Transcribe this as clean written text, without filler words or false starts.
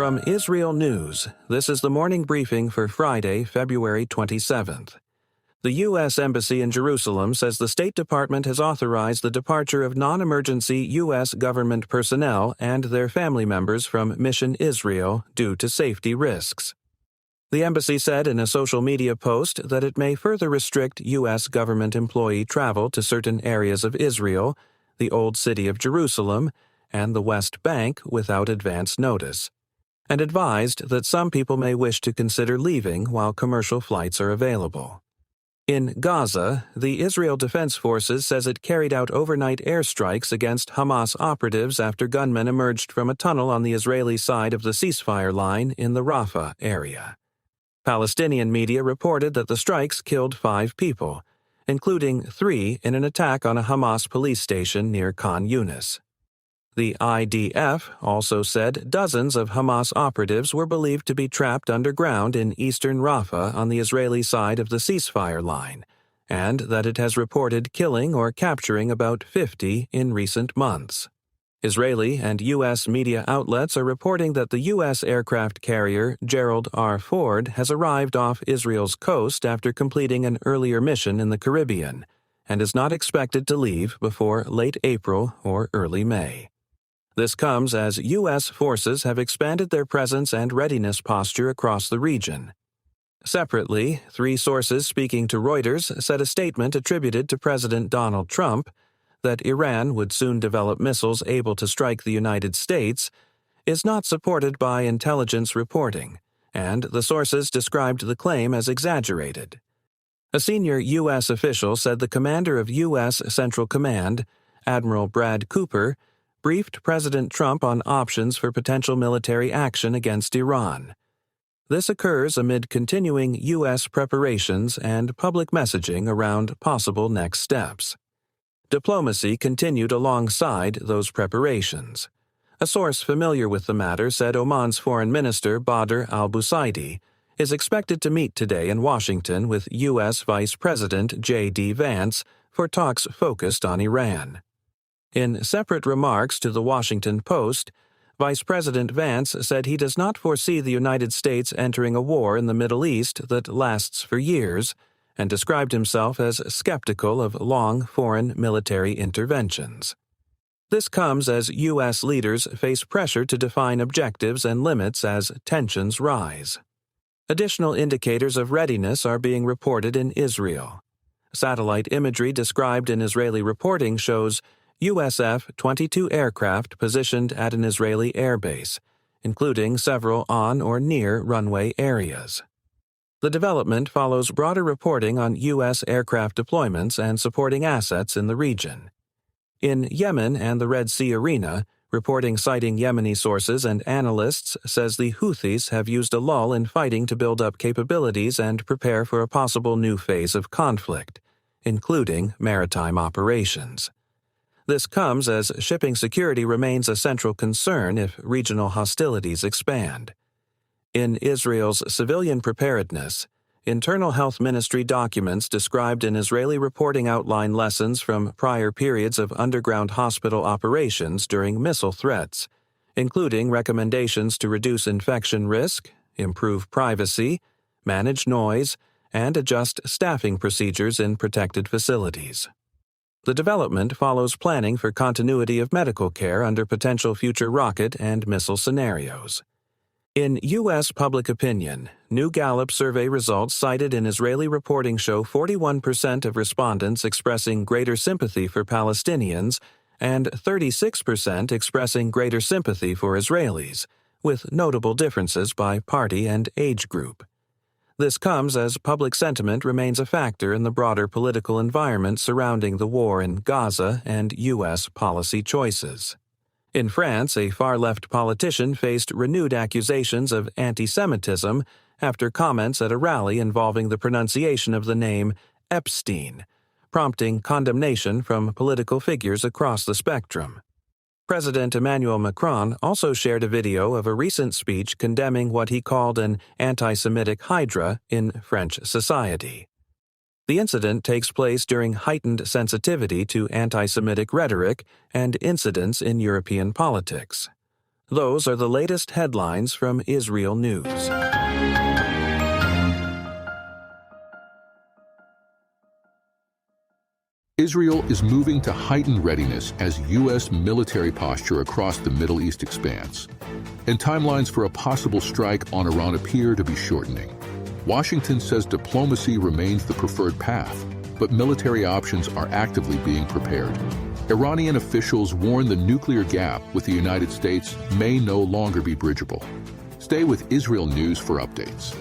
From IsReal News, this is the morning briefing for Friday, February 27th. The U.S. Embassy in Jerusalem says the State Department has authorized the departure of non-emergency U.S. government personnel and their family members from Mission IsReal due to safety risks. The embassy said in a social media post that it may further restrict U.S. government employee travel to certain areas of Israel, the Old City of Jerusalem, and the West Bank without advance notice, and advised that some people may wish to consider leaving while commercial flights are available. In Gaza, the Israel Defense Forces says it carried out overnight airstrikes against Hamas operatives after gunmen emerged from a tunnel on the Israeli side of the ceasefire line in the Rafah area. Palestinian media reported that the strikes killed 5 people, including 3 in an attack on a Hamas police station near Khan Yunis. The IDF also said dozens of Hamas operatives were believed to be trapped underground in eastern Rafah on the Israeli side of the ceasefire line, and that it has reported killing or capturing about 50 in recent months. Israeli and U.S. media outlets are reporting that the U.S. aircraft carrier Gerald R. Ford has arrived off Israel's coast after completing an earlier mission in the Caribbean, and is not expected to leave before late April or early May. This comes as U.S. forces have expanded their presence and readiness posture across the region. Separately, 3 sources speaking to Reuters said a statement attributed to President Donald Trump that Iran would soon develop missiles able to strike the United States is not supported by intelligence reporting, and the sources described the claim as exaggerated. A senior U.S. official said the commander of U.S. Central Command, Admiral Brad Cooper, briefed President Trump on options for potential military action against Iran. This occurs amid continuing U.S. preparations and public messaging around possible next steps. Diplomacy continued alongside those preparations. A source familiar with the matter said Oman's Foreign Minister Badr al-Busaidi is expected to meet today in Washington with U.S. Vice President J.D. Vance for talks focused on Iran. In separate remarks to the Washington Post, Vice President Vance said he does not foresee the United States entering a war in the Middle East that lasts for years, and described himself as skeptical of long foreign military interventions. This comes as U.S. leaders face pressure to define objectives and limits as tensions rise. Additional indicators of readiness are being reported in Israel. Satellite imagery described in Israeli reporting shows USF-22 aircraft positioned at an Israeli airbase, including several on or near runway areas. The development follows broader reporting on U.S. aircraft deployments and supporting assets in the region. In Yemen and the Red Sea arena, reporting citing Yemeni sources and analysts says the Houthis have used a lull in fighting to build up capabilities and prepare for a possible new phase of conflict, including maritime operations. This comes as shipping security remains a central concern if regional hostilities expand. In Israel's civilian preparedness, Internal Health Ministry documents described in Israeli reporting outline lessons from prior periods of underground hospital operations during missile threats, including recommendations to reduce infection risk, improve privacy, manage noise, and adjust staffing procedures in protected facilities. The development follows planning for continuity of medical care under potential future rocket and missile scenarios. In U.S. public opinion, new Gallup survey results cited in Israeli reporting show 41% of respondents expressing greater sympathy for Palestinians and 36% expressing greater sympathy for Israelis, with notable differences by party and age group. This comes as public sentiment remains a factor in the broader political environment surrounding the war in Gaza and U.S. policy choices. In France, a far-left politician faced renewed accusations of antisemitism after comments at a rally involving the pronunciation of the name Epstein, prompting condemnation from political figures across the spectrum. President Emmanuel Macron also shared a video of a recent speech condemning what he called an anti-Semitic hydra in French society. The incident takes place during heightened sensitivity to anti-Semitic rhetoric and incidents in European politics. Those are the latest headlines from IsReal News. Israel is moving to heightened readiness as U.S. military posture across the Middle East expands, and timelines for a possible strike on Iran appear to be shortening. Washington says diplomacy remains the preferred path, but military options are actively being prepared. Iranian officials warn the nuclear gap with the United States may no longer be bridgeable. Stay with IsReal News for updates.